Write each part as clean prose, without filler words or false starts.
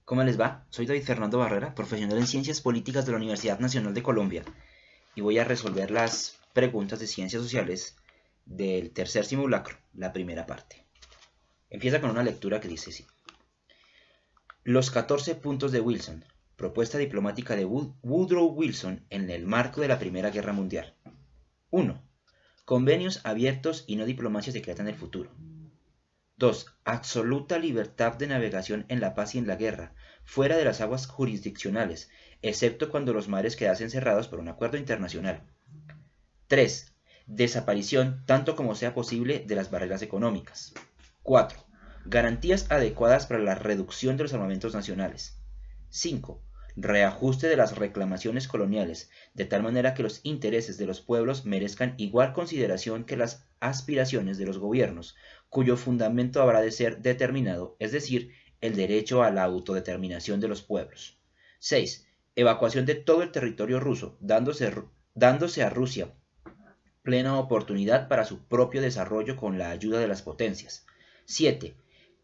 ¿Cómo les va? Soy David Fernando Barrera, profesional en Ciencias Políticas de la Universidad Nacional de Colombia, y voy a resolver las preguntas de Ciencias Sociales del tercer simulacro, la primera parte. Empieza con una lectura que dice así. Los 14 puntos de Wilson, propuesta diplomática de Woodrow Wilson en el marco de la Primera Guerra Mundial. 1. Convenios abiertos y no diplomacia secreta en el futuro. 2. Absoluta libertad de navegación en la paz y en la guerra, fuera de las aguas jurisdiccionales, excepto cuando los mares quedasen cerrados por un acuerdo internacional. 3. Desaparición, tanto como sea posible, de las barreras económicas. 4. Garantías adecuadas para la reducción de los armamentos nacionales. 5. Reajuste de las reclamaciones coloniales, de tal manera que los intereses de los pueblos merezcan igual consideración que las aspiraciones de los gobiernos, cuyo fundamento habrá de ser determinado, es decir, el derecho a la autodeterminación de los pueblos. 6. Evacuación de todo el territorio ruso, dándose a Rusia plena oportunidad para su propio desarrollo con la ayuda de las potencias. 7.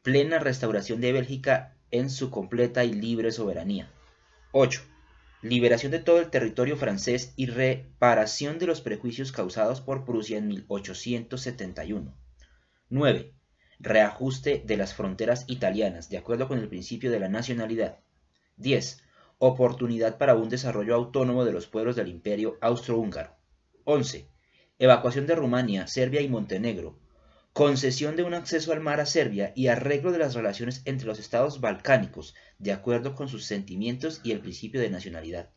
Plena restauración de Bélgica en su completa y libre soberanía. 8. Liberación de todo el territorio francés y reparación de los prejuicios causados por Prusia en 1871. 9. Reajuste de las fronteras italianas, de acuerdo con el principio de la nacionalidad. 10. Oportunidad para un desarrollo autónomo de los pueblos del Imperio Austrohúngaro. 11. Evacuación de Rumania, Serbia y Montenegro. Concesión de un acceso al mar a Serbia y arreglo de las relaciones entre los estados balcánicos, de acuerdo con sus sentimientos y el principio de nacionalidad.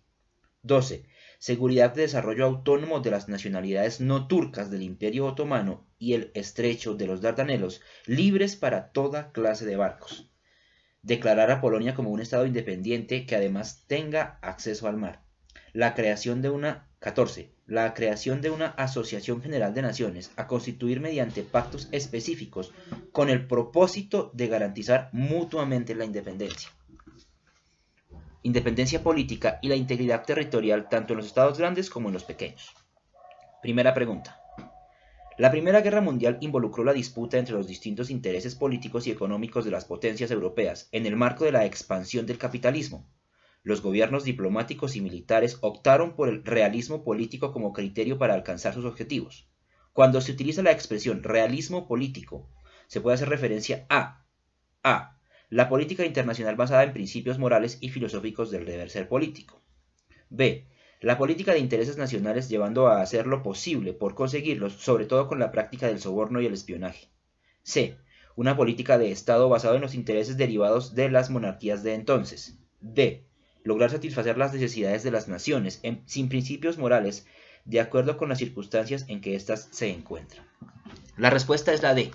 12. Seguridad de desarrollo autónomo de las nacionalidades no turcas del Imperio Otomano y el estrecho de los Dardanelos, libres para toda clase de barcos. Declarar a Polonia como un estado independiente que además tenga acceso al mar. 14. La creación de una Asociación General de Naciones a constituir mediante pactos específicos con el propósito de garantizar mutuamente la independencia política y la integridad territorial tanto en los estados grandes como en los pequeños. Primera pregunta. La Primera Guerra Mundial involucró la disputa entre los distintos intereses políticos y económicos de las potencias europeas en el marco de la expansión del capitalismo. Los gobiernos diplomáticos y militares optaron por el realismo político como criterio para alcanzar sus objetivos. Cuando se utiliza la expresión realismo político, se puede hacer referencia a la política internacional basada en principios morales y filosóficos del deber ser político. B. La política de intereses nacionales llevando a hacer lo posible por conseguirlos, sobre todo con la práctica del soborno y el espionaje. C. Una política de Estado basada en los intereses derivados de las monarquías de entonces. D. Lograr satisfacer las necesidades de las naciones sin principios morales, de acuerdo con las circunstancias en que éstas se encuentran. La respuesta es la D.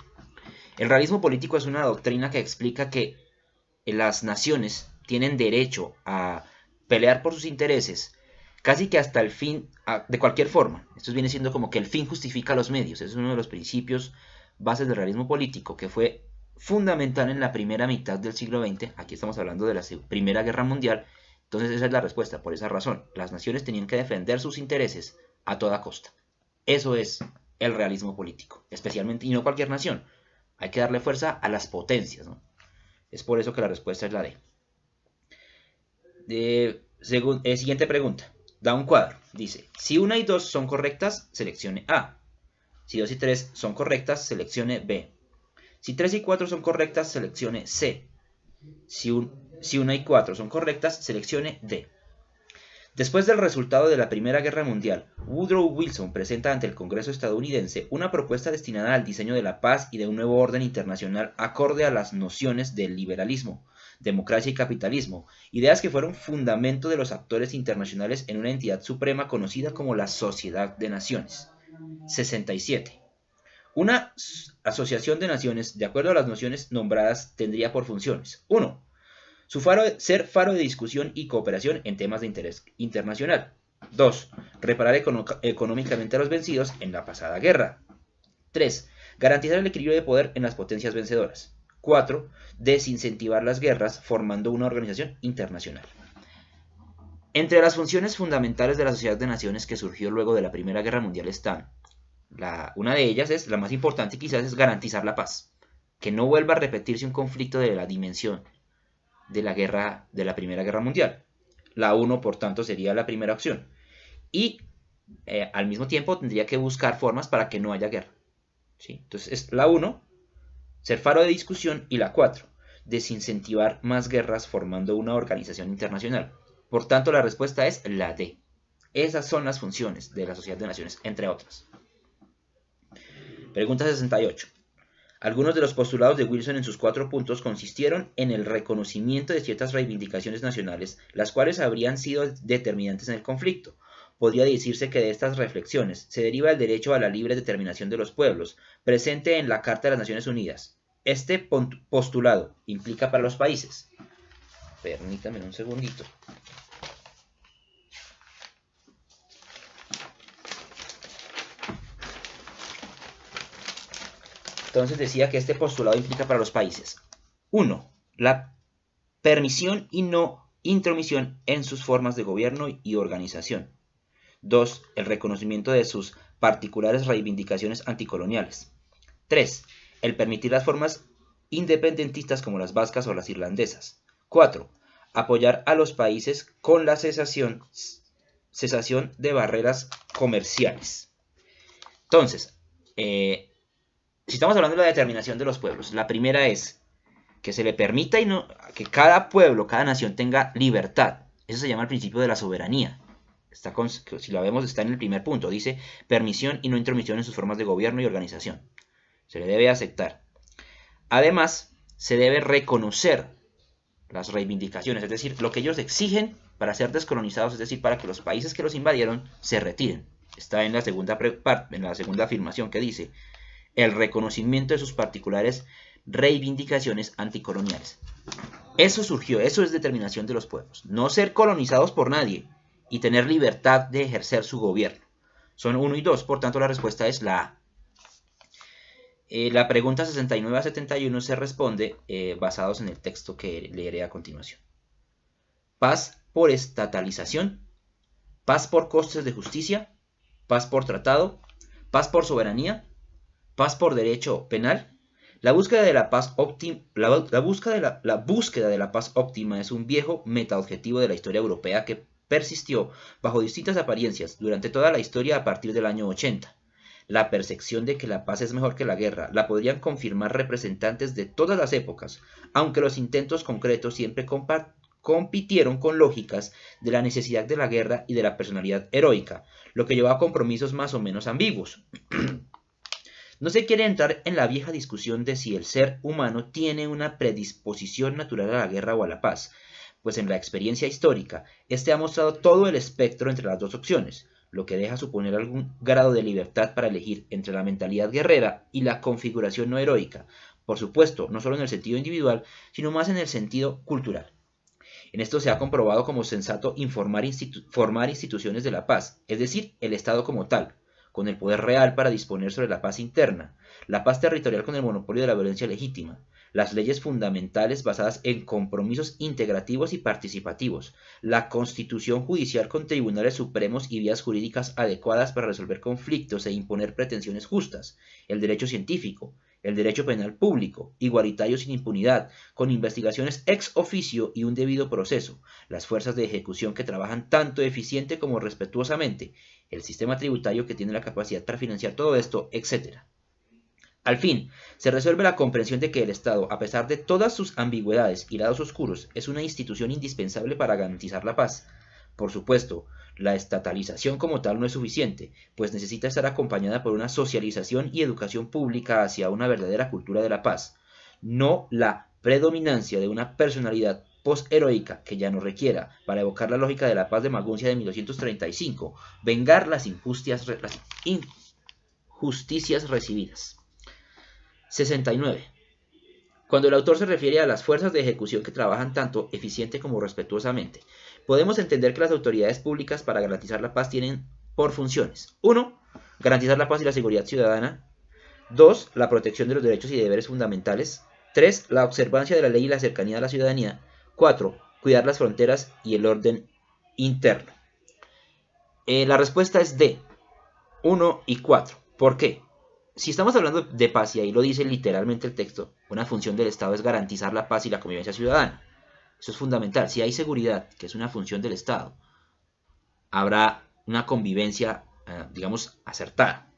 El realismo político es una doctrina que explica que las naciones tienen derecho a pelear por sus intereses casi que hasta el fin, de cualquier forma. Esto viene siendo como que el fin justifica los medios. Ese es uno de los principios bases del realismo político que fue fundamental en la primera mitad del siglo XX. Aquí estamos hablando de la Primera Guerra Mundial. Entonces esa es la respuesta, por esa razón. Las naciones tenían que defender sus intereses a toda costa. Eso es el realismo político, especialmente, y no cualquier nación. Hay que darle fuerza a las potencias, ¿no? Es por eso que la respuesta es la D. Siguiente pregunta. Da un cuadro. Dice, si 1 y 2 son correctas, seleccione A. Si 2 y 3 son correctas, seleccione B. Si 3 y 4 son correctas, seleccione C. Si 1 y 4 son correctas, seleccione D. Después del resultado de la Primera Guerra Mundial, Woodrow Wilson presenta ante el Congreso estadounidense una propuesta destinada al diseño de la paz y de un nuevo orden internacional acorde a las nociones del liberalismo, democracia y capitalismo, ideas que fueron fundamento de los actores internacionales en una entidad suprema conocida como la Sociedad de Naciones. 67. Una asociación de naciones, de acuerdo a las nociones nombradas, tendría por funciones: 1. Ser faro de discusión y cooperación en temas de interés internacional. 2. Reparar económicamente a los vencidos en la pasada guerra. 3. Garantizar el equilibrio de poder en las potencias vencedoras. 4. Desincentivar las guerras formando una organización internacional. Entre las funciones fundamentales de la Sociedad de Naciones que surgió luego de la Primera Guerra Mundial están, una de ellas es, la más importante quizás, es garantizar la paz, que no vuelva a repetirse un conflicto de la dimensión de la Primera Guerra Mundial. La 1, por tanto, sería la primera opción. Y al mismo tiempo tendría que buscar formas para que no haya guerra. ¿Sí? Entonces es la 1, ser faro de discusión, y la 4, desincentivar más guerras formando una organización internacional. Por tanto, la respuesta es la D. Esas son las funciones de la Sociedad de Naciones, entre otras. Pregunta 68. Algunos de los postulados de Wilson en sus 4 puntos consistieron en el reconocimiento de ciertas reivindicaciones nacionales, las cuales habrían sido determinantes en el conflicto. Podría decirse que de estas reflexiones se deriva el derecho a la libre determinación de los pueblos, presente en la Carta de las Naciones Unidas. Este postulado implica para los países. Permítame un segundito. Entonces decía que este postulado implica para los países: 1. La permisión y no intromisión en sus formas de gobierno y organización. 2. El reconocimiento de sus particulares reivindicaciones anticoloniales. 3. El permitir las formas independentistas como las vascas o las irlandesas. 4. Apoyar a los países con la cesación de barreras comerciales. Entonces, si estamos hablando de la determinación de los pueblos, la primera es que se le permita que cada pueblo, cada nación tenga libertad. Eso se llama el principio de la soberanía. Si la vemos, está en el primer punto. Dice permisión y no intromisión en sus formas de gobierno y organización. Se le debe aceptar. Además, se debe reconocer las reivindicaciones, es decir, lo que ellos exigen para ser descolonizados, es decir, para que los países que los invadieron se retiren. Está en la segunda afirmación, que dice el reconocimiento de sus particulares reivindicaciones anticoloniales. Eso surgió, eso es determinación de los pueblos. No ser colonizados por nadie y tener libertad de ejercer su gobierno. Son 1 y 2, por tanto la respuesta es la A. La pregunta 69 a 71 se responde basados en el texto que leeré a continuación. Paz por estatalización, paz por costes de justicia, paz por tratado, paz por soberanía, paz por derecho penal. La búsqueda de la paz óptima es un viejo metaobjetivo de la historia europea que persistió bajo distintas apariencias durante toda la historia a partir del año 80. La percepción de que la paz es mejor que la guerra la podrían confirmar representantes de todas las épocas, aunque los intentos concretos siempre compitieron con lógicas de la necesidad de la guerra y de la personalidad heroica, lo que llevó a compromisos más o menos ambiguos. No se quiere entrar en la vieja discusión de si el ser humano tiene una predisposición natural a la guerra o a la paz, pues en la experiencia histórica, este ha mostrado todo el espectro entre las dos opciones, lo que deja suponer algún grado de libertad para elegir entre la mentalidad guerrera y la configuración no heroica, por supuesto, no solo en el sentido individual, sino más en el sentido cultural. En esto se ha comprobado como sensato formar instituciones de la paz, es decir, el Estado como tal, con el poder real para disponer sobre la paz interna, la paz territorial con el monopolio de la violencia legítima, las leyes fundamentales basadas en compromisos integrativos y participativos, la constitución judicial con tribunales supremos y vías jurídicas adecuadas para resolver conflictos e imponer pretensiones justas, el derecho científico, el derecho penal público, igualitario sin impunidad, con investigaciones ex oficio y un debido proceso, las fuerzas de ejecución que trabajan tanto eficiente como respetuosamente, el sistema tributario que tiene la capacidad para financiar todo esto, etc. Al fin, se resuelve la comprensión de que el Estado, a pesar de todas sus ambigüedades y lados oscuros, es una institución indispensable para garantizar la paz. Por supuesto, la estatalización como tal no es suficiente, pues necesita estar acompañada por una socialización y educación pública hacia una verdadera cultura de la paz, no la predominancia de una personalidad posheroica que ya no requiera, para evocar la lógica de la paz de Maguncia de 1235, vengar las injusticias recibidas. 69. Cuando el autor se refiere a las fuerzas de ejecución que trabajan tanto eficiente como respetuosamente, podemos entender que las autoridades públicas para garantizar la paz tienen por funciones: 1. Garantizar la paz y la seguridad ciudadana. 2. La protección de los derechos y deberes fundamentales. 3. La observancia de la ley y la cercanía a la ciudadanía. 4. Cuidar las fronteras y el orden interno. La respuesta es D, 1 y 4. ¿Por qué? Si estamos hablando de paz, y ahí lo dice literalmente el texto, una función del Estado es garantizar la paz y la convivencia ciudadana. Eso es fundamental. Si hay seguridad, que es una función del Estado, habrá una convivencia, digamos, acertada.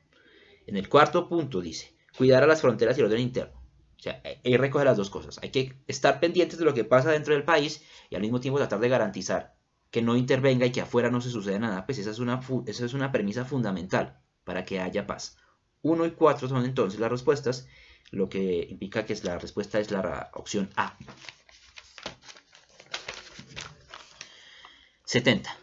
En el cuarto punto dice, cuidar a las fronteras y el orden interno. O sea, ahí recoge las dos cosas. Hay que estar pendientes de lo que pasa dentro del país y al mismo tiempo tratar de garantizar que no intervenga y que afuera no se suceda nada. Pues esa es una premisa fundamental para que haya paz. 1 y 4 son entonces las respuestas, lo que implica que la respuesta es la opción A. 70.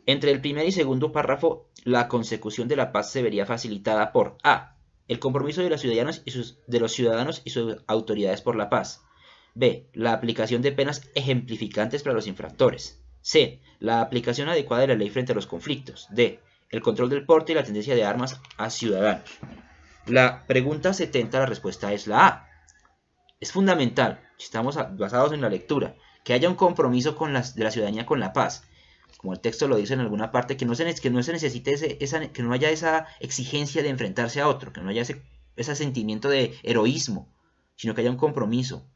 Entre el primer y segundo párrafo, la consecución de la paz se vería facilitada por A. El compromiso de los ciudadanos y sus autoridades por la paz. B. La aplicación de penas ejemplificantes para los infractores. C. La aplicación adecuada de la ley frente a los conflictos. D. El control del porte y la tendencia de armas a ciudadanos. La pregunta 70, la respuesta es la A. Es fundamental, si estamos basados en la lectura, que haya un compromiso de la ciudadanía con la paz. Como el texto lo dice en alguna parte, que no se necesite que no haya esa exigencia de enfrentarse a otro, que no haya ese sentimiento de heroísmo, sino que haya un compromiso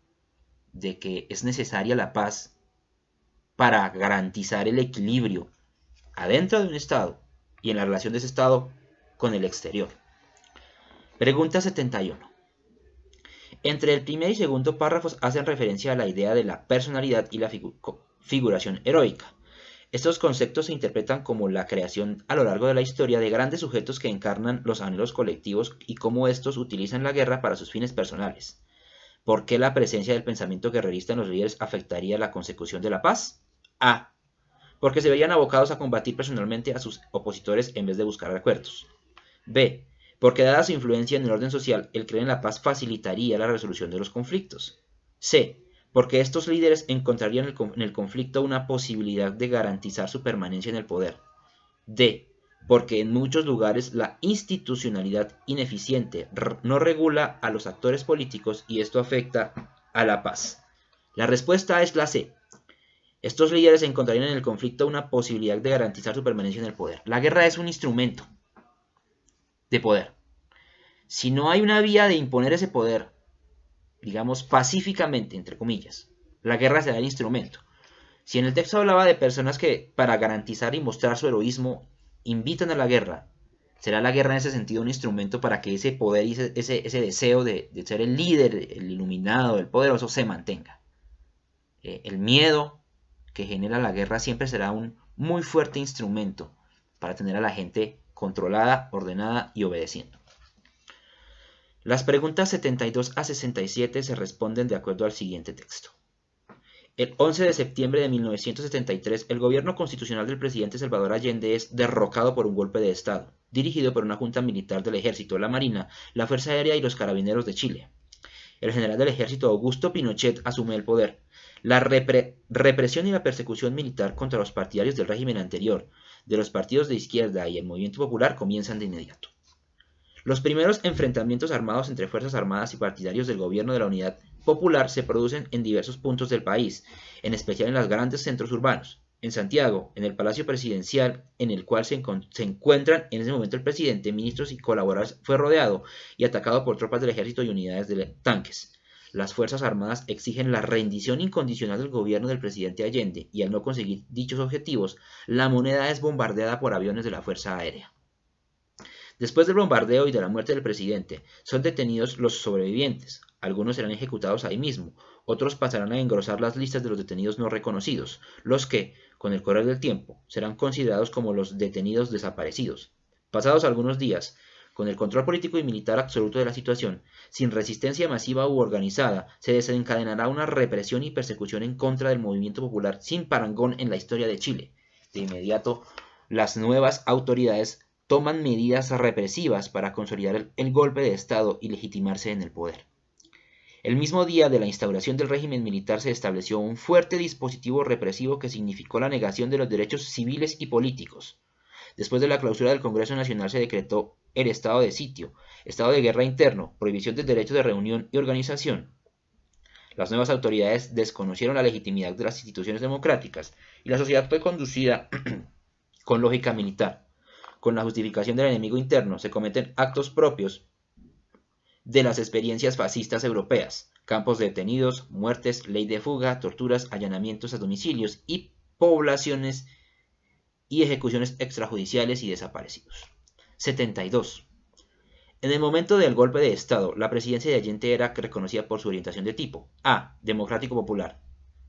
de que es necesaria la paz para garantizar el equilibrio adentro de un Estado y en la relación de ese Estado con el exterior. Pregunta 71. Entre el primer y segundo párrafos hacen referencia a la idea de la personalidad y la figuración heroica. Estos conceptos se interpretan como la creación a lo largo de la historia de grandes sujetos que encarnan los anhelos colectivos y cómo estos utilizan la guerra para sus fines personales. ¿Por qué la presencia del pensamiento guerrerista en los líderes afectaría la consecución de la paz? A. Porque se veían abocados a combatir personalmente a sus opositores en vez de buscar acuerdos. B. Porque dada su influencia en el orden social, el creer en la paz facilitaría la resolución de los conflictos. C. Porque estos líderes encontrarían en el conflicto una posibilidad de garantizar su permanencia en el poder. D. Porque en muchos lugares la institucionalidad ineficiente no regula a los actores políticos y esto afecta a la paz. La respuesta es la C. Estos líderes encontrarían en el conflicto una posibilidad de garantizar su permanencia en el poder. La guerra es un instrumento de poder. Si no hay una vía de imponer ese poder, digamos pacíficamente, entre comillas, la guerra será el instrumento. Si en el texto hablaba de personas que para garantizar y mostrar su heroísmo invitan a la guerra, será la guerra en ese sentido un instrumento para que ese poder y ese deseo de ser el líder, el iluminado, el poderoso se mantenga. El miedo que genera la guerra siempre será un muy fuerte instrumento para tener a la gente controlada, ordenada y obedeciendo. Las preguntas 72 a 67 se responden de acuerdo al siguiente texto. El 11 de septiembre de 1973, el gobierno constitucional del presidente Salvador Allende es derrocado por un golpe de Estado, dirigido por una junta militar del Ejército, la Marina, la Fuerza Aérea y los Carabineros de Chile. El general del Ejército Augusto Pinochet asume el poder. La represión y la persecución militar contra los partidarios del régimen anterior, de los partidos de izquierda y el movimiento popular comienzan de inmediato. Los primeros enfrentamientos armados entre Fuerzas Armadas y partidarios del gobierno de la Unidad Popular se producen en diversos puntos del país, en especial en los grandes centros urbanos. En Santiago, en el Palacio Presidencial, en el cual se encuentran en ese momento el presidente, ministros y colaboradores, fue rodeado y atacado por tropas del ejército y unidades de tanques. Las Fuerzas Armadas exigen la rendición incondicional del gobierno del presidente Allende y al no conseguir dichos objetivos, la moneda es bombardeada por aviones de la Fuerza Aérea. Después del bombardeo y de la muerte del presidente, son detenidos los sobrevivientes. Algunos serán ejecutados ahí mismo, otros pasarán a engrosar las listas de los detenidos no reconocidos, los que, con el correr del tiempo, serán considerados como los detenidos desaparecidos. Pasados algunos días, con el control político y militar absoluto de la situación, sin resistencia masiva u organizada, se desencadenará una represión y persecución en contra del movimiento popular sin parangón en la historia de Chile. De inmediato, las nuevas autoridades toman medidas represivas para consolidar el golpe de Estado y legitimarse en el poder. El mismo día de la instauración del régimen militar se estableció un fuerte dispositivo represivo que significó la negación de los derechos civiles y políticos. Después de la clausura del Congreso Nacional se decretó el estado de sitio, estado de guerra interno, prohibición del derecho de reunión y organización. Las nuevas autoridades desconocieron la legitimidad de las instituciones democráticas y la sociedad fue conducida con lógica militar. Con la justificación del enemigo interno se cometen actos propios de las experiencias fascistas europeas. campos de detenidos, muertes, ley de fuga, torturas, allanamientos a domicilios y poblaciones y ejecuciones extrajudiciales y desaparecidos. 72. En el momento del golpe de Estado, la presidencia de Allende era reconocida por su orientación de tipo A. Democrático popular,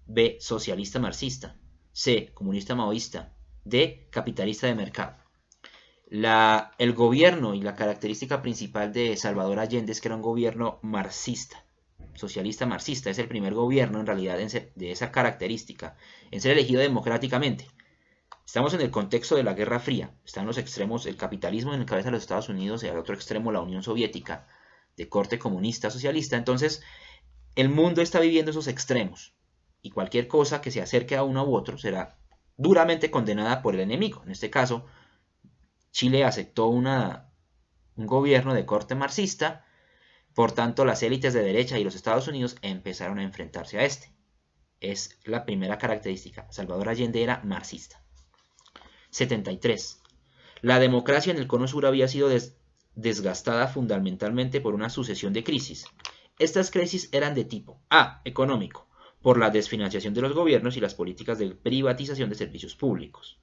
B. Socialista marxista, C. Comunista maoísta, D. Capitalista de mercado. El gobierno y la característica principal de Salvador Allende es que era un gobierno marxista, socialista marxista. Es el primer gobierno en realidad de esa característica, en ser elegido democráticamente. Estamos en el contexto de la Guerra Fría. Están los extremos, el capitalismo en el cabeza de los Estados Unidos y al otro extremo la Unión Soviética, de corte comunista, socialista. Entonces, el mundo está viviendo esos extremos. Y cualquier cosa que se acerque a uno u otro será duramente condenada por el enemigo. En este caso, Chile aceptó un gobierno de corte marxista. Por tanto, las élites de derecha y los Estados Unidos empezaron a enfrentarse a este. Es la primera característica. Salvador Allende era marxista. 73. La democracia en el Cono Sur había sido desgastada fundamentalmente por una sucesión de crisis. Estas crisis eran de tipo A. Económico, por la desfinanciación de los gobiernos y las políticas de privatización de servicios públicos.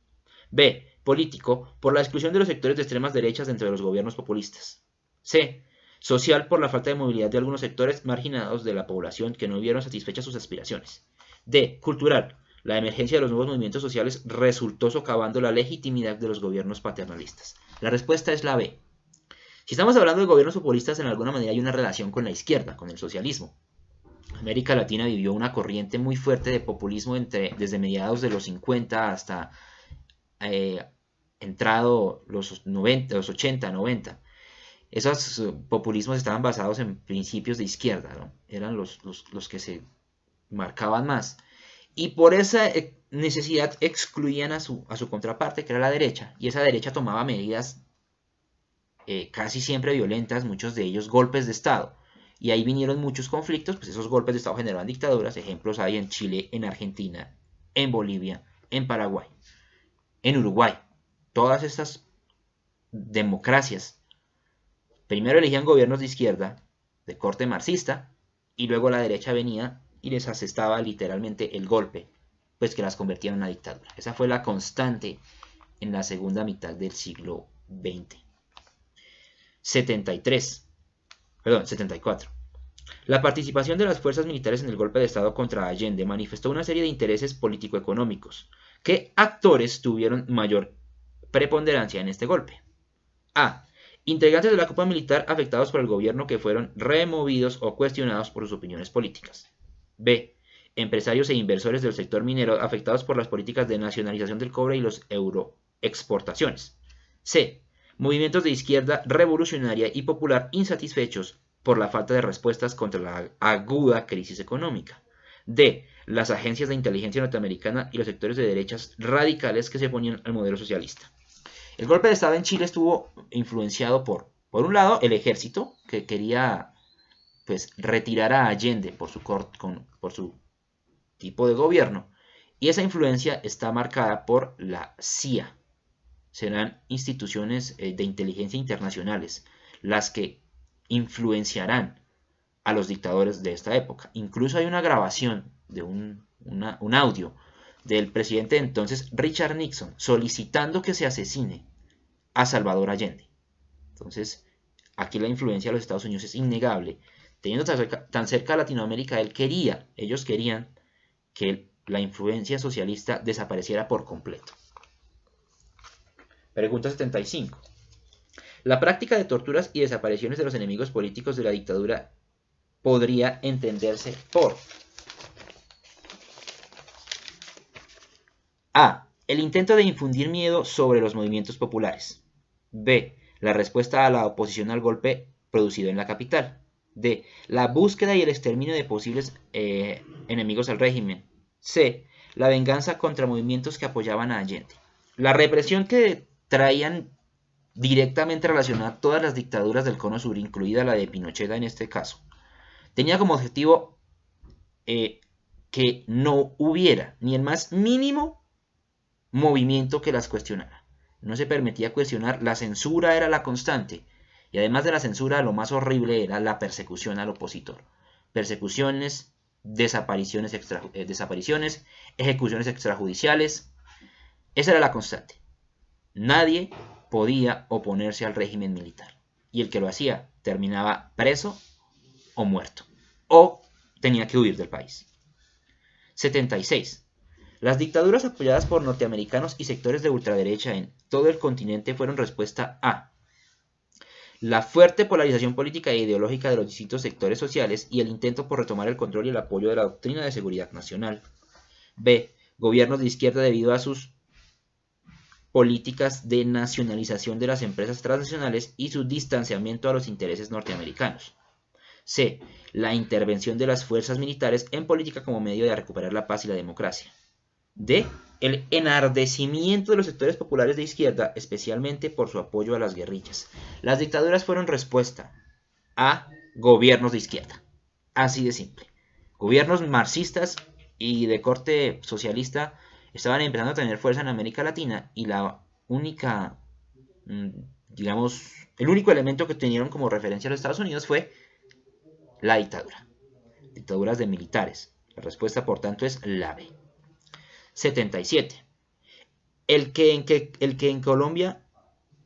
B. Político, por la exclusión de los sectores de extremas derechas dentro de los gobiernos populistas. C. Social, por la falta de movilidad de algunos sectores marginados de la población que no vieron satisfechas sus aspiraciones. D. Cultural. La emergencia de los nuevos movimientos sociales resultó socavando la legitimidad de los gobiernos paternalistas. La respuesta es la B. Si estamos hablando de gobiernos populistas, en alguna manera hay una relación con la izquierda, con el socialismo. América Latina vivió una corriente muy fuerte de populismo desde mediados de los 50 hasta entrado los 90, los 80, 90. Esos populismos estaban basados en principios de izquierda, ¿no? Eran los que se marcaban más. Y por esa necesidad excluían a su contraparte, que era la derecha, y esa derecha tomaba medidas casi siempre violentas, muchos de ellos golpes de Estado. Y ahí vinieron muchos conflictos, pues esos golpes de Estado generaban dictaduras. Ejemplos hay en Chile, en Argentina, en Bolivia, en Paraguay, en Uruguay. Todas estas democracias primero elegían gobiernos de izquierda, de corte marxista, y luego la derecha venía y les asestaba literalmente el golpe, pues que las convertía en una dictadura. Esa fue la constante en la segunda mitad del siglo XX. 74. La participación de las fuerzas militares en el golpe de Estado contra Allende manifestó una serie de intereses político-económicos. ¿Qué actores tuvieron mayor preponderancia en este golpe? A. Integrantes de la cúpula militar afectados por el gobierno que fueron removidos o cuestionados por sus opiniones políticas. B. Empresarios e inversores del sector minero afectados por las políticas de nacionalización del cobre y las euroexportaciones. C. Movimientos de izquierda revolucionaria y popular insatisfechos por la falta de respuestas contra la aguda crisis económica. D. Las agencias de inteligencia norteamericana y los sectores de derechas radicales que se oponían al modelo socialista. El golpe de Estado en Chile estuvo influenciado por un lado, el ejército, que quería retirar a Allende por su tipo de gobierno, y esa influencia está marcada por la CIA. Serán instituciones de inteligencia internacionales las que influenciarán a los dictadores de esta época. Incluso hay una grabación de un audio del presidente entonces Richard Nixon solicitando que se asesine a Salvador Allende. Entonces, aquí la influencia de los Estados Unidos es innegable. Teniendo tan cerca a Latinoamérica, ellos querían que la influencia socialista desapareciera por completo. Pregunta 75. La práctica de torturas y desapariciones de los enemigos políticos de la dictadura podría entenderse por A. El intento de infundir miedo sobre los movimientos populares. B. La respuesta a la oposición al golpe producido en la capital. D. La búsqueda y el exterminio de posibles enemigos al régimen. C. La venganza contra movimientos que apoyaban a Allende. La represión que traían directamente relacionada a todas las dictaduras del Cono Sur, incluida la de Pinochet en este caso, tenía como objetivo que no hubiera ni el más mínimo movimiento que las cuestionara. No se permitía cuestionar, la censura era la constante, y además de la censura, lo más horrible era la persecución al opositor. persecuciones, desapariciones, ejecuciones extrajudiciales. Esa era la constante. Nadie podía oponerse al régimen militar. Y el que lo hacía terminaba preso o muerto. O tenía que huir del país. 76. Las dictaduras apoyadas por norteamericanos y sectores de ultraderecha en todo el continente fueron respuesta a la fuerte polarización política e ideológica de los distintos sectores sociales y el intento por retomar el control y el apoyo de la doctrina de seguridad nacional. B. Gobiernos de izquierda debido a sus políticas de nacionalización de las empresas transnacionales y su distanciamiento a los intereses norteamericanos. C. La intervención de las fuerzas militares en política como medio de recuperar la paz y la democracia. D. El enardecimiento de los sectores populares de izquierda, especialmente por su apoyo a las guerrillas. Las dictaduras fueron respuesta a gobiernos de izquierda. Así de simple. Gobiernos marxistas y de corte socialista estaban empezando a tener fuerza en América Latina y la única, digamos, el único elemento que tenían como referencia a los Estados Unidos fue la dictadura. Dictaduras de militares. La respuesta, por tanto, es la B. 77. El que en Colombia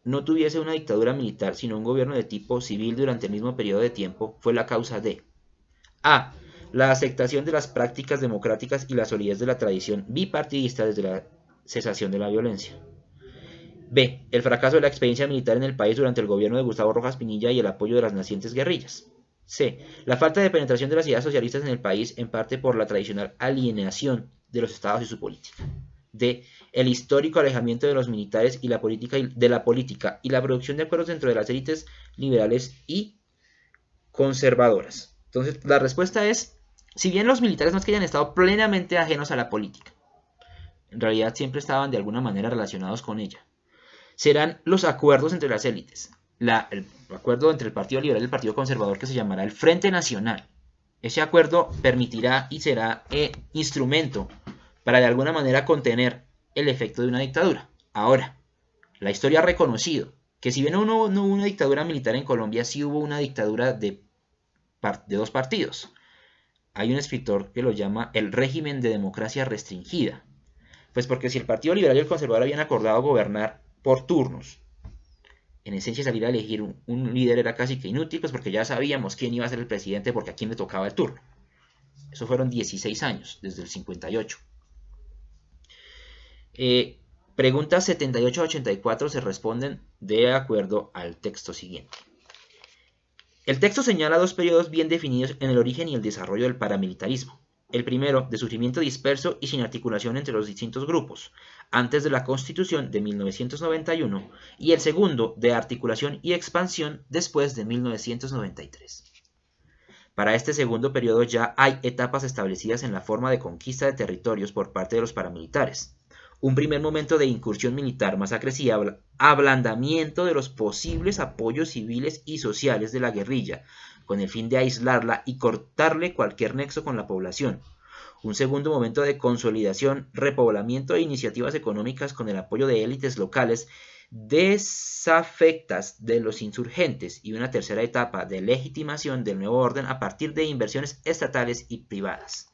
no tuviese una dictadura militar, sino un gobierno de tipo civil durante el mismo periodo de tiempo, fue la causa de A. La aceptación de las prácticas democráticas y la solidez de la tradición bipartidista desde la cesación de la violencia. B. El fracaso de la experiencia militar en el país durante el gobierno de Gustavo Rojas Pinilla y el apoyo de las nacientes guerrillas. C. La falta de penetración de las ideas socialistas en el país, en parte por la tradicional alienación de los estados y su política. D. El histórico alejamiento de los militares y de la política y la producción de acuerdos dentro de las élites liberales y conservadoras. Entonces, la respuesta es, si bien los militares no es que hayan estado plenamente ajenos a la política, en realidad siempre estaban de alguna manera relacionados con ella, serán los acuerdos entre las élites. El acuerdo entre el Partido Liberal y el Partido Conservador, que se llamará el Frente Nacional. Ese acuerdo permitirá y será instrumento para de alguna manera contener el efecto de una dictadura. Ahora, la historia ha reconocido que si bien no hubo una dictadura militar en Colombia, sí hubo una dictadura de dos partidos. Hay un escritor que lo llama el régimen de democracia restringida. Pues porque si el Partido Liberal y el Conservador habían acordado gobernar por turnos, en esencia salir a elegir un líder era casi que inútil, pues porque ya sabíamos quién iba a ser el presidente porque a quién le tocaba el turno. Eso fueron 16 años, desde el 58. Preguntas 78 a 84 se responden de acuerdo al texto siguiente. El texto señala dos periodos bien definidos en el origen y el desarrollo del paramilitarismo. El primero, de surgimiento disperso y sin articulación entre los distintos grupos, antes de la Constitución de 1991, y el segundo, de articulación y expansión después de 1993. Para este segundo periodo ya hay etapas establecidas en la forma de conquista de territorios por parte de los paramilitares. Un primer momento de incursión militar, masacres y ablandamiento de los posibles apoyos civiles y sociales de la guerrilla, con el fin de aislarla y cortarle cualquier nexo con la población. Un segundo momento de consolidación, repoblamiento e iniciativas económicas con el apoyo de élites locales desafectas de los insurgentes, y una tercera etapa de legitimación del nuevo orden a partir de inversiones estatales y privadas.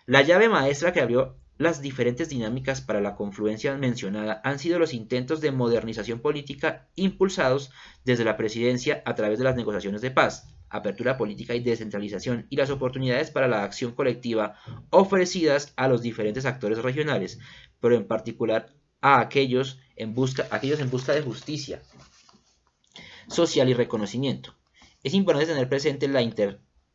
La llave maestra que abrió las diferentes dinámicas para la confluencia mencionada han sido los intentos de modernización política impulsados desde la presidencia a través de las negociaciones de paz, apertura política y descentralización, y las oportunidades para la acción colectiva ofrecidas a los diferentes actores regionales, pero en particular a aquellos en busca de justicia social y reconocimiento. Es importante tener presente la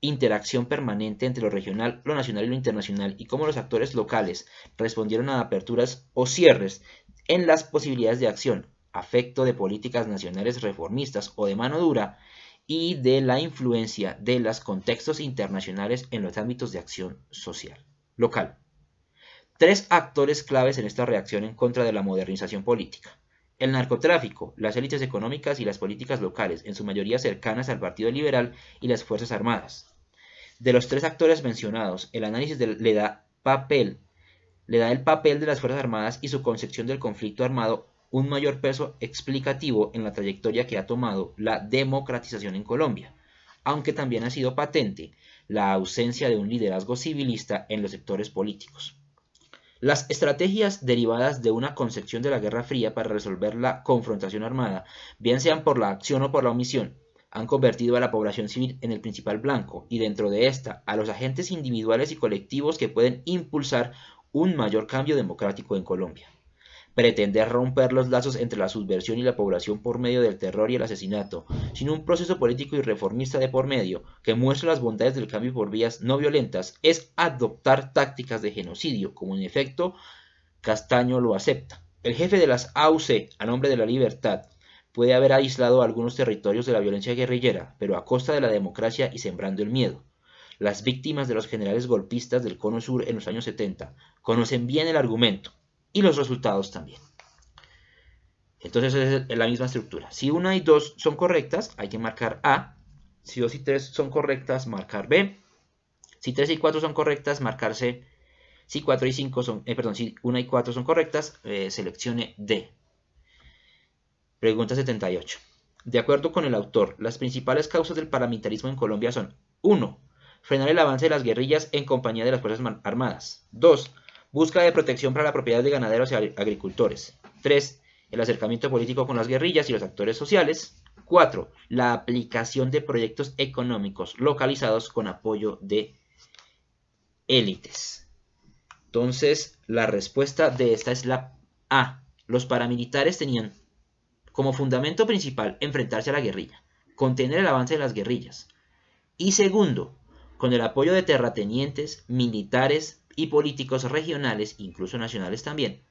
interacción permanente entre lo regional, lo nacional y lo internacional, y cómo los actores locales respondieron a aperturas o cierres en las posibilidades de acción, afecto de políticas nacionales reformistas o de mano dura, y de la influencia de los contextos internacionales en los ámbitos de acción social local. Tres actores claves en esta reacción en contra de la modernización política: el narcotráfico, las élites económicas y las políticas locales, en su mayoría cercanas al Partido Liberal y las Fuerzas Armadas. De los tres actores mencionados, el análisis le da el papel de las Fuerzas Armadas y su concepción del conflicto armado un mayor peso explicativo en la trayectoria que ha tomado la democratización en Colombia, aunque también ha sido patente la ausencia de un liderazgo civilista en los sectores políticos. Las estrategias derivadas de una concepción de la Guerra Fría para resolver la confrontación armada, bien sean por la acción o por la omisión, han convertido a la población civil en el principal blanco y dentro de esta a los agentes individuales y colectivos que pueden impulsar un mayor cambio democrático en Colombia. Pretender romper los lazos entre la subversión y la población por medio del terror y el asesinato, sin un proceso político y reformista de por medio que muestre las bondades del cambio por vías no violentas, es adoptar tácticas de genocidio, como en efecto Castaño lo acepta. El jefe de las AUC, a nombre de la libertad, puede haber aislado algunos territorios de la violencia guerrillera, pero a costa de la democracia y sembrando el miedo. Las víctimas de los generales golpistas del Cono Sur en los años 70 conocen bien el argumento y los resultados también. Entonces es la misma estructura. Si 1 y 2 son correctas, hay que marcar A. Si 2 y 3 son correctas, marcar B. Si 3 y 4 son correctas, marcar C. Si 4 y 5 son, si 1 y 4 son correctas, seleccione D. Pregunta 78. De acuerdo con el autor, las principales causas del paramilitarismo en Colombia son 1. Frenar el avance de las guerrillas en compañía de las Fuerzas Armadas. 2. Búsqueda de protección para la propiedad de ganaderos y agricultores. 3. El acercamiento político con las guerrillas y los actores sociales. 4. La aplicación de proyectos económicos localizados con apoyo de élites. Entonces, la respuesta de esta es la A. Los paramilitares tenían como fundamento principal enfrentarse a la guerrilla, contener el avance de las guerrillas. Y segundo, con el apoyo de terratenientes, militares y políticos regionales, incluso nacionales también,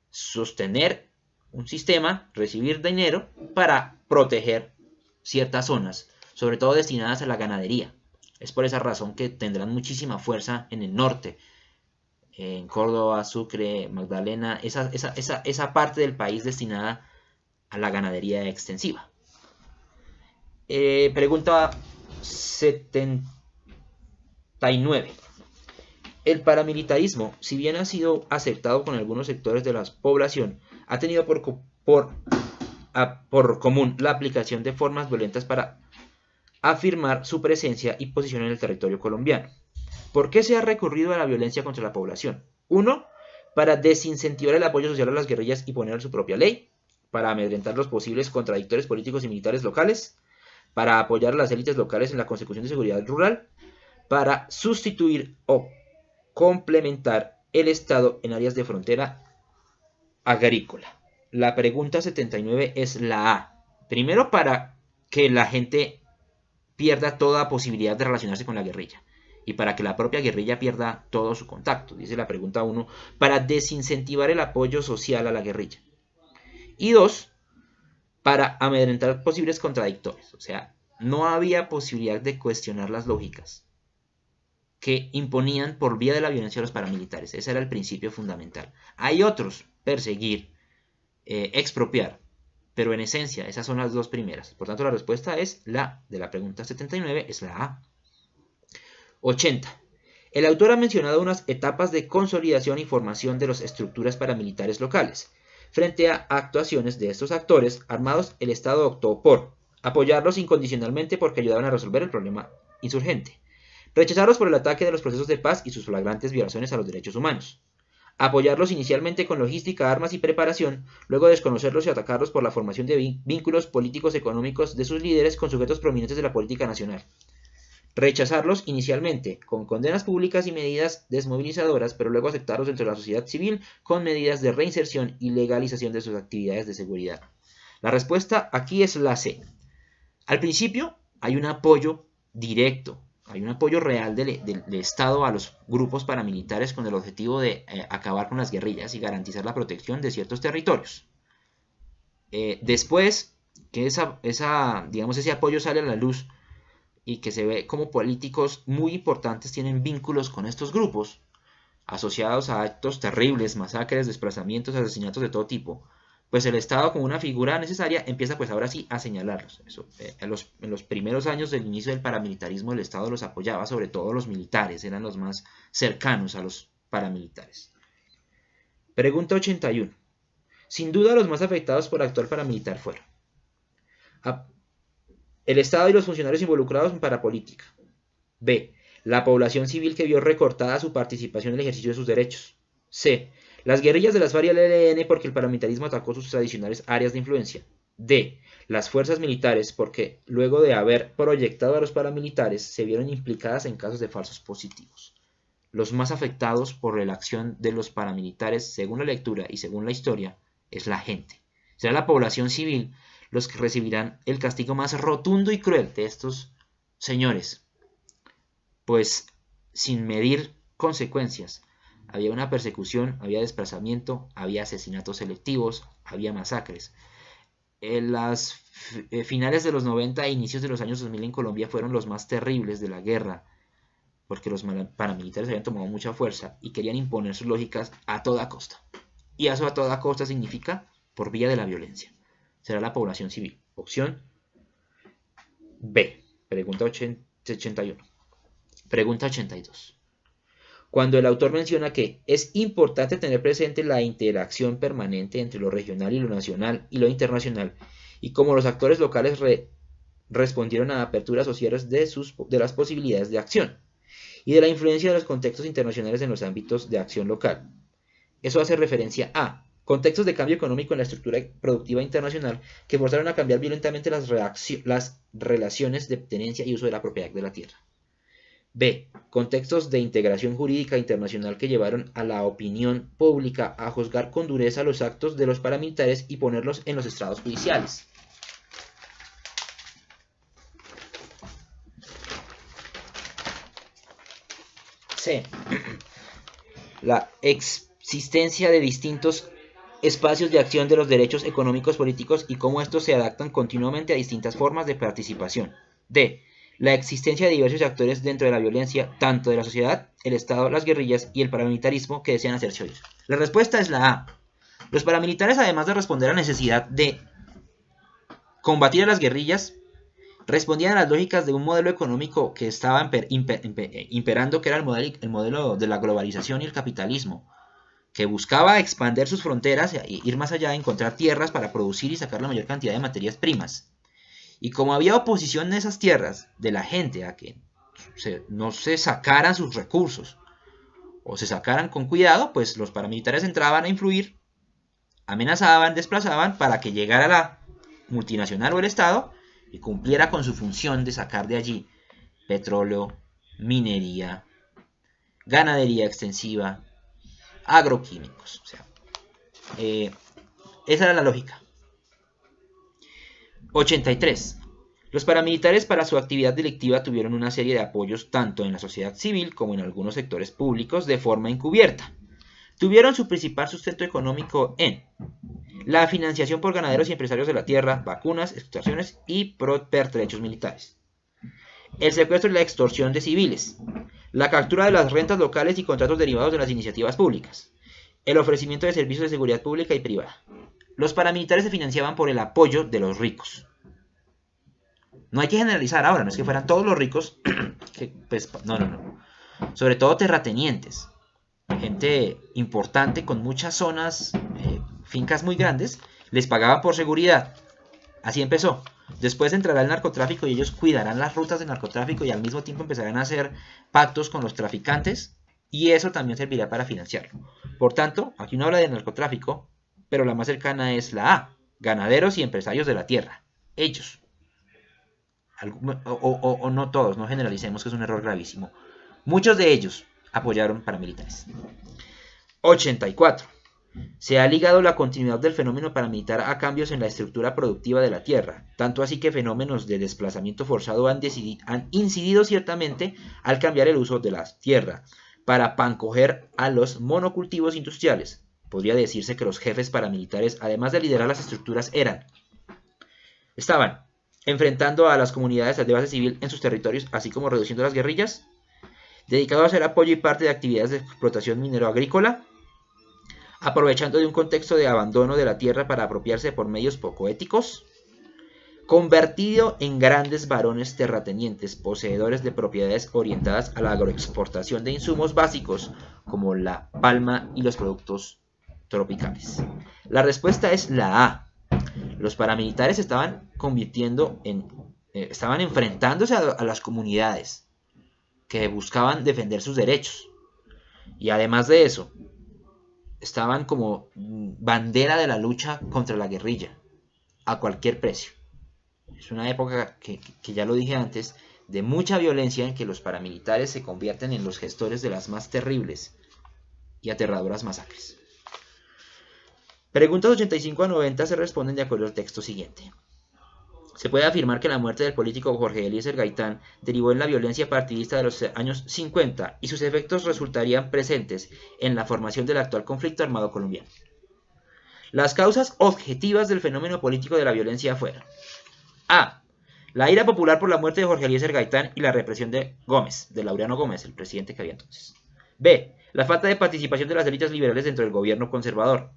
sostener un sistema, recibir dinero para proteger ciertas zonas, sobre todo destinadas a la ganadería. Es por esa razón que tendrán muchísima fuerza en el norte, en Córdoba, Sucre, Magdalena, esa parte del país destinada a la ganadería extensiva. Pregunta 79. El paramilitarismo, si bien ha sido aceptado con algunos sectores de la población, ha tenido por común la aplicación de formas violentas para afirmar su presencia y posición en el territorio colombiano. ¿Por qué se ha recurrido a la violencia contra la población? 1. Para desincentivar el apoyo social a las guerrillas y poner su propia ley, para amedrentar los posibles contradictores políticos y militares locales, para apoyar a las élites locales en la consecución de seguridad rural, para sustituir o complementar el Estado en áreas de frontera agrícola. La pregunta 79 es la A. Primero, para que la gente pierda toda posibilidad de relacionarse con la guerrilla y para que la propia guerrilla pierda todo su contacto. Dice la pregunta 1, para desincentivar el apoyo social a la guerrilla. Y 2, para amedrentar posibles contradictores. O sea, no había posibilidad de cuestionar las lógicas que imponían por vía de la violencia a los paramilitares. Ese era el principio fundamental. Hay otros, perseguir, expropiar, pero en esencia esas son las dos primeras. Por tanto, la respuesta es la de la pregunta 79, es la A. 80. El autor ha mencionado unas etapas de consolidación y formación de las estructuras paramilitares locales. Frente a actuaciones de estos actores armados, el Estado optó por apoyarlos incondicionalmente porque ayudaban a resolver el problema insurgente, rechazarlos por el ataque de los procesos de paz y sus flagrantes violaciones a los derechos humanos, apoyarlos inicialmente con logística, armas y preparación, luego desconocerlos y atacarlos por la formación de vínculos políticos económicos de sus líderes con sujetos prominentes de la política nacional, rechazarlos inicialmente con condenas públicas y medidas desmovilizadoras, pero luego aceptarlos dentro de la sociedad civil con medidas de reinserción y legalización de sus actividades de seguridad. La respuesta aquí es la C. Al principio hay un apoyo directo, hay un apoyo real del Estado a los grupos paramilitares con el objetivo de acabar con las guerrillas y garantizar la protección de ciertos territorios. Después que ese apoyo sale a la luz y que se ve como políticos muy importantes tienen vínculos con estos grupos, asociados a actos terribles, masacres, desplazamientos, asesinatos de todo tipo, pues el Estado como una figura necesaria empieza pues ahora sí a señalarlos. En los primeros años del inicio del paramilitarismo el Estado los apoyaba, sobre todo los militares, eran los más cercanos a los paramilitares. Pregunta 81. Sin duda los más afectados por el actual paramilitar fueron el Estado y los funcionarios involucrados en parapolítica. B. La población civil que vio recortada su participación en el ejercicio de sus derechos. C. Las guerrillas de las FARC y el ELN porque el paramilitarismo atacó sus tradicionales áreas de influencia. D. Las fuerzas militares porque luego de haber proyectado a los paramilitares se vieron implicadas en casos de falsos positivos. Los más afectados por la acción de los paramilitares, según la lectura y según la historia, es la gente. Será la población civil los que recibirán el castigo más rotundo y cruel de estos señores, pues sin medir consecuencias. Había una persecución, había desplazamiento, había asesinatos selectivos, había masacres. En las finales de los 90 e inicios de los años 2000 en Colombia fueron los más terribles de la guerra, porque los paramilitares habían tomado mucha fuerza y querían imponer sus lógicas a toda costa. Y eso a toda costa significa por vía de la violencia. Será la población civil. Opción B. Pregunta 81. Pregunta 82. Cuando el autor menciona que es importante tener presente la interacción permanente entre lo regional y lo nacional y lo internacional, y cómo los actores locales respondieron a aperturas sociales de las posibilidades de acción, y de la influencia de los contextos internacionales en los ámbitos de acción local. Eso hace referencia a contextos de cambio económico en la estructura productiva internacional que forzaron a cambiar violentamente las relaciones de tenencia y uso de la propiedad de la tierra. B. Contextos de integración jurídica internacional que llevaron a la opinión pública a juzgar con dureza los actos de los paramilitares y ponerlos en los estrados judiciales. C. La existencia de distintos espacios de acción de los derechos económicos políticos y cómo estos se adaptan continuamente a distintas formas de participación. D. La existencia de diversos actores dentro de la violencia, tanto de la sociedad, el Estado, las guerrillas y el paramilitarismo que desean hacerse oír. La respuesta es la A. Los paramilitares, además de responder a la necesidad de combatir a las guerrillas, respondían a las lógicas de un modelo económico que estaba imperando, que era el modelo de la globalización y el capitalismo, que buscaba expandir sus fronteras e ir más allá, encontrar tierras para producir y sacar la mayor cantidad de materias primas. Y como había oposición en esas tierras de la gente a que no se sacaran sus recursos o se sacaran con cuidado, pues los paramilitares entraban a influir, amenazaban, desplazaban para que llegara la multinacional o el Estado y cumpliera con su función de sacar de allí petróleo, minería, ganadería extensiva, agroquímicos. O sea, esa era la lógica. 83. Los paramilitares para su actividad delictiva tuvieron una serie de apoyos tanto en la sociedad civil como en algunos sectores públicos de forma encubierta. Tuvieron su principal sustento económico en la financiación por ganaderos y empresarios de la tierra, vacunas, extorsiones y pertrechos militares. El secuestro y la extorsión de civiles. La captura de las rentas locales y contratos derivados de las iniciativas públicas. El ofrecimiento de servicios de seguridad pública y privada. Los paramilitares se financiaban por el apoyo de los ricos. No hay que generalizar ahora, no es que fueran todos los ricos, no. Sobre todo terratenientes, gente importante con muchas zonas, fincas muy grandes, les pagaban por seguridad. Así empezó. Después entrará el narcotráfico y ellos cuidarán las rutas del narcotráfico y al mismo tiempo empezarán a hacer pactos con los traficantes y eso también servirá para financiarlo. Por tanto, aquí uno habla de narcotráfico, pero la más cercana es la A, ganaderos y empresarios de la tierra, ellos. O no todos, no generalicemos, que es un error gravísimo. Muchos de ellos apoyaron paramilitares. 84. Se ha ligado la continuidad del fenómeno paramilitar a cambios en la estructura productiva de la tierra, tanto así que fenómenos de desplazamiento forzado han incidido ciertamente al cambiar el uso de la tierra para pancoger a los monocultivos industriales. Podría decirse que los jefes paramilitares, además de liderar las estructuras, estaban enfrentando a las comunidades de base civil en sus territorios, así como reduciendo las guerrillas, dedicados a hacer apoyo y parte de actividades de explotación minero-agrícola, aprovechando de un contexto de abandono de la tierra para apropiarse por medios poco éticos, convertido en grandes varones terratenientes, poseedores de propiedades orientadas a la agroexportación de insumos básicos como la palma y los productos tropicales. La respuesta es la A. Los paramilitares estaban enfrentándose a las comunidades que buscaban defender sus derechos. Y además de eso, estaban como bandera de la lucha contra la guerrilla, a cualquier precio. Es una época que ya lo dije antes, de mucha violencia, en que los paramilitares se convierten en los gestores de las más terribles y aterradoras masacres. Preguntas 85 a 90 se responden de acuerdo al texto siguiente. Se puede afirmar que la muerte del político Jorge Eliezer Gaitán derivó en la violencia partidista de los años 50 y sus efectos resultarían presentes en la formación del actual conflicto armado colombiano. Las causas objetivas del fenómeno político de la violencia fueron: A. La ira popular por la muerte de Jorge Eliezer Gaitán y la represión de Gómez, de Laureano Gómez, el presidente que había entonces. B. La falta de participación de las élites liberales dentro del gobierno conservador.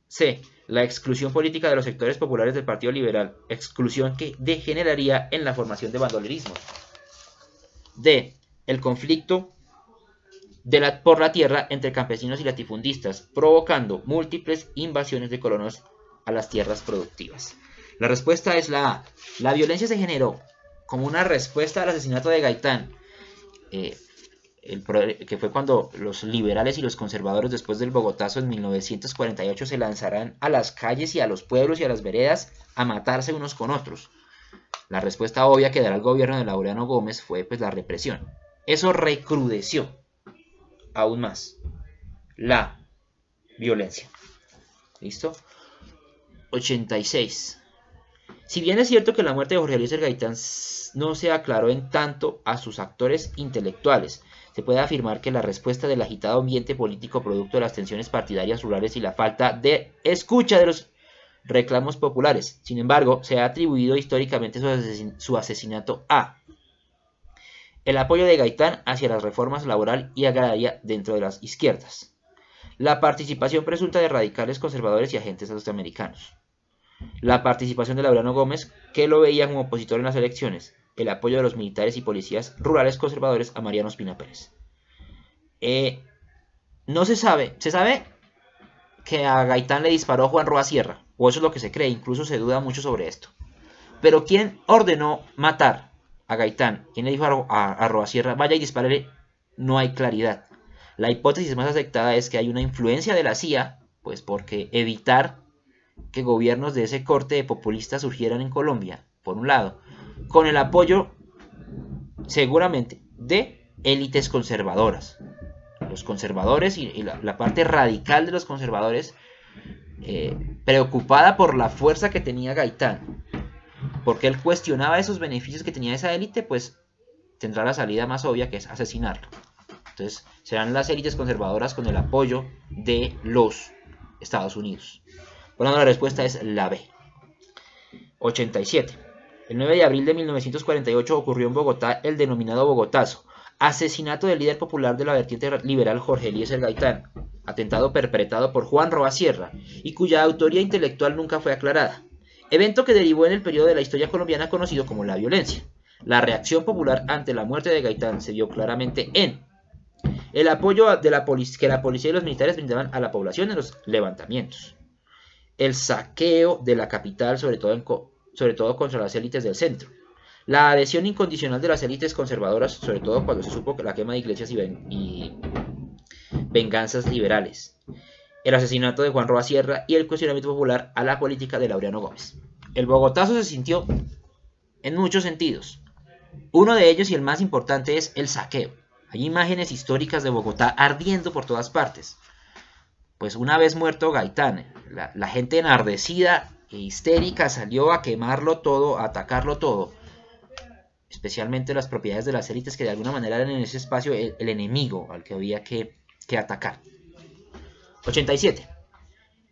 C. La exclusión política de los sectores populares del Partido Liberal, exclusión que degeneraría en la formación de bandolerismo. D. El conflicto por la tierra entre campesinos y latifundistas, provocando múltiples invasiones de colonos a las tierras productivas. La respuesta es la A. La violencia se generó como una respuesta al asesinato de Gaitán, que fue cuando los liberales y los conservadores, después del Bogotazo en 1948, se lanzarán a las calles y a los pueblos y a las veredas a matarse unos con otros. La respuesta obvia que dará el gobierno de Laureano Gómez fue pues la represión. Eso recrudeció aún más la violencia. ¿Listo? 86. Si bien es cierto que la muerte de Jorge Eliezer Gaitán no se aclaró en tanto a sus actores intelectuales, se puede afirmar que la respuesta del agitado ambiente político producto de las tensiones partidarias rurales y la falta de escucha de los reclamos populares. Sin embargo, se ha atribuido históricamente su asesinato a el apoyo de Gaitán hacia las reformas laboral y agraria dentro de las izquierdas, la participación presunta de radicales conservadores y agentes norteamericanos, la participación de Laureano Gómez, que lo veía como opositor en las elecciones, el apoyo de los militares y policías rurales conservadores a Mariano Ospina Pérez. No se sabe que a Gaitán le disparó Juan Roa Sierra, o eso es lo que se cree, incluso se duda mucho sobre esto. Pero ¿quién ordenó matar a Gaitán? ¿Quién le dijo a Roa Sierra, vaya y dispárele? No hay claridad. La hipótesis más aceptada es que hay una influencia de la CIA, pues porque evitar que gobiernos de ese corte de populistas surgieran en Colombia, por un lado, con el apoyo seguramente de élites conservadoras. Los conservadores y la parte radical de los conservadores, preocupada por la fuerza que tenía Gaitán, porque él cuestionaba esos beneficios que tenía esa élite, pues tendrá la salida más obvia, que es asesinarlo. Entonces serán las élites conservadoras con el apoyo de los Estados Unidos. Por lo tanto, la respuesta es la B. 87. El 9 de abril de 1948 ocurrió en Bogotá el denominado Bogotazo, asesinato del líder popular de la vertiente liberal Jorge Eliezer Gaitán, atentado perpetrado por Juan Roa Sierra y cuya autoría intelectual nunca fue aclarada, evento que derivó en el periodo de la historia colombiana conocido como la violencia. La reacción popular ante la muerte de Gaitán se vio claramente en el apoyo que la policía y los militares brindaban a la población en los levantamientos, el saqueo de la capital, sobre todo contra las élites del centro, la adhesión incondicional de las élites conservadoras, sobre todo cuando se supo que la quema de iglesias y venganzas liberales, el asesinato de Juan Roa Sierra y el cuestionamiento popular a la política de Laureano Gómez. El Bogotazo se sintió en muchos sentidos. Uno de ellos, y el más importante, es el saqueo. Hay imágenes históricas de Bogotá ardiendo por todas partes. Pues una vez muerto Gaitán, la gente enardecida e histérica salió a quemarlo todo, a atacarlo todo. Especialmente las propiedades de las élites que de alguna manera eran en ese espacio el enemigo al que había que atacar. 87.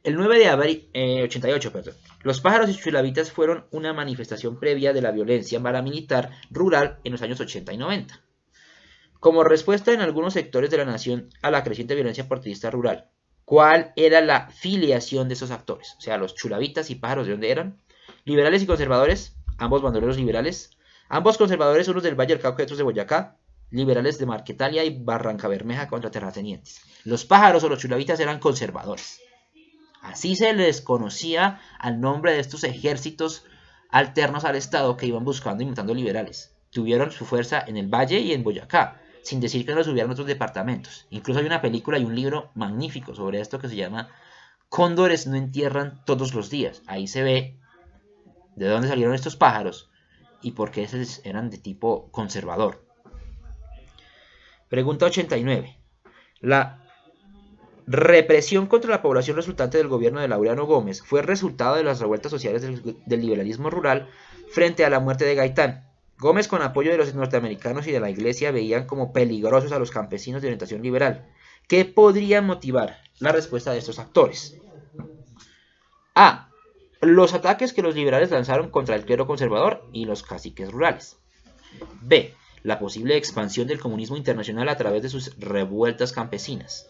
El 9 de abril, 88, perdón. Los pájaros y chulavitas fueron una manifestación previa de la violencia paramilitar rural en los años 80 y 90. Como respuesta en algunos sectores de la nación a la creciente violencia partidista rural, ¿cuál era la filiación de esos actores? O sea, los chulavitas y pájaros, ¿de dónde eran? Liberales y conservadores, ambos bandoleros liberales, ambos conservadores, unos del Valle del Cauca y otros de Boyacá, liberales de Marquetalia y Barranca Bermeja contra terratenientes. Los pájaros o los chulavitas eran conservadores. Así se les conocía al nombre de estos ejércitos alternos al Estado que iban buscando y matando liberales. Tuvieron su fuerza en el Valle y en Boyacá. sin decir que no los hubieran otros departamentos. Incluso hay una película y un libro magnífico sobre esto que se llama Cóndores no entierran todos los días. Ahí se ve de dónde salieron estos pájaros y por qué eran de tipo conservador. Pregunta 89. La represión contra la población resultante del gobierno de Laureano Gómez fue resultado de las revueltas sociales del liberalismo rural frente a la muerte de Gaitán. Gómez, con apoyo de los norteamericanos y de la Iglesia, veían como peligrosos a los campesinos de orientación liberal. ¿Qué podría motivar la respuesta de estos actores? A. Los ataques que los liberales lanzaron contra el clero conservador y los caciques rurales. B. La posible expansión del comunismo internacional a través de sus revueltas campesinas.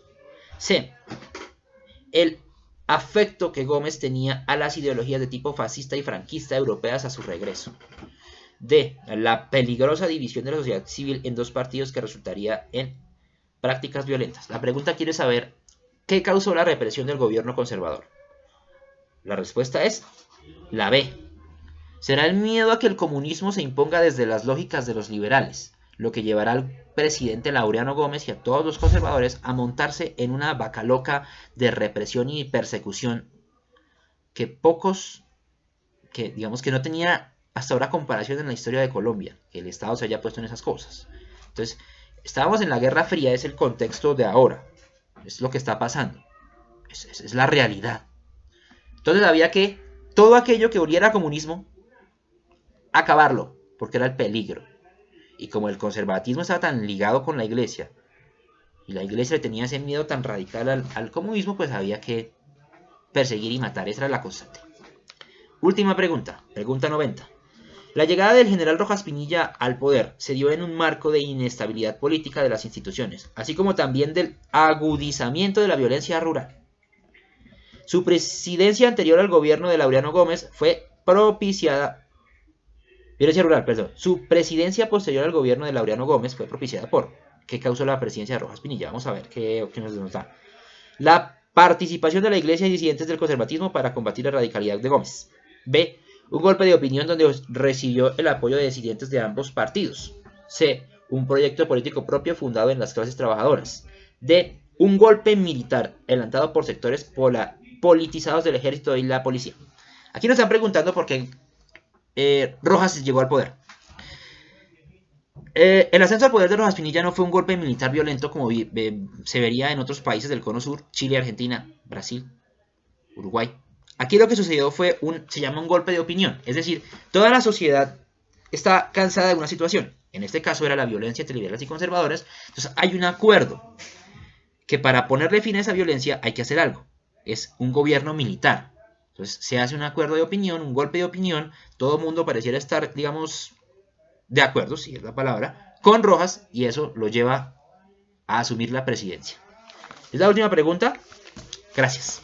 C. El afecto que Gómez tenía a las ideologías de tipo fascista y franquista europeas a su regreso. D. La peligrosa división de la sociedad civil en dos partidos que resultaría en prácticas violentas. La pregunta quiere saber ¿qué causó la represión del gobierno conservador? La respuesta es la B. Será el miedo a que el comunismo se imponga desde las lógicas de los liberales, lo que llevará al presidente Laureano Gómez y a todos los conservadores a montarse en una vaca loca de represión y persecución que digamos que no tenía hasta ahora comparación en la historia de Colombia, que el Estado se haya puesto en esas cosas. Entonces, estábamos en la Guerra Fría, es el contexto de ahora, es lo que está pasando, es la realidad. Entonces había que todo aquello que oliera a comunismo, acabarlo, porque era el peligro. Y como el conservatismo estaba tan ligado con la Iglesia, y la Iglesia le tenía ese miedo tan radical al comunismo, pues había que perseguir y matar. Esa era la constante. Última pregunta, pregunta 90. La llegada del general Rojas Pinilla al poder se dio en un marco de inestabilidad política de las instituciones, así como también del agudizamiento de la violencia rural. Su presidencia anterior al gobierno de Laureano Gómez fue propiciada... Violencia rural, perdón. Su presidencia posterior al gobierno de Laureano Gómez fue propiciada por... ¿Qué causó la presidencia de Rojas Pinilla? Vamos a ver qué nos da. La participación de la Iglesia y disidentes del conservatismo para combatir la radicalidad de Gómez. B. Un golpe de opinión donde recibió el apoyo de disidentes de ambos partidos. C. Un proyecto político propio fundado en las clases trabajadoras. D. Un golpe militar adelantado por sectores politizados del ejército y la policía. Aquí nos están preguntando por qué Rojas llegó al poder. El ascenso al poder de Rojas Pinilla no fue un golpe militar violento como se vería en otros países del Cono Sur, Chile, Argentina, Brasil, Uruguay. Aquí lo que sucedió fue se llama un golpe de opinión, es decir, toda la sociedad está cansada de una situación. En este caso era la violencia entre liberales y conservadores. Entonces hay un acuerdo que para ponerle fin a esa violencia hay que hacer algo. Es un gobierno militar. Entonces se hace un acuerdo de opinión, un golpe de opinión. Todo el mundo pareciera estar, digamos, de acuerdo, si es la palabra, con Rojas, y eso lo lleva a asumir la presidencia. Es la última pregunta. Gracias.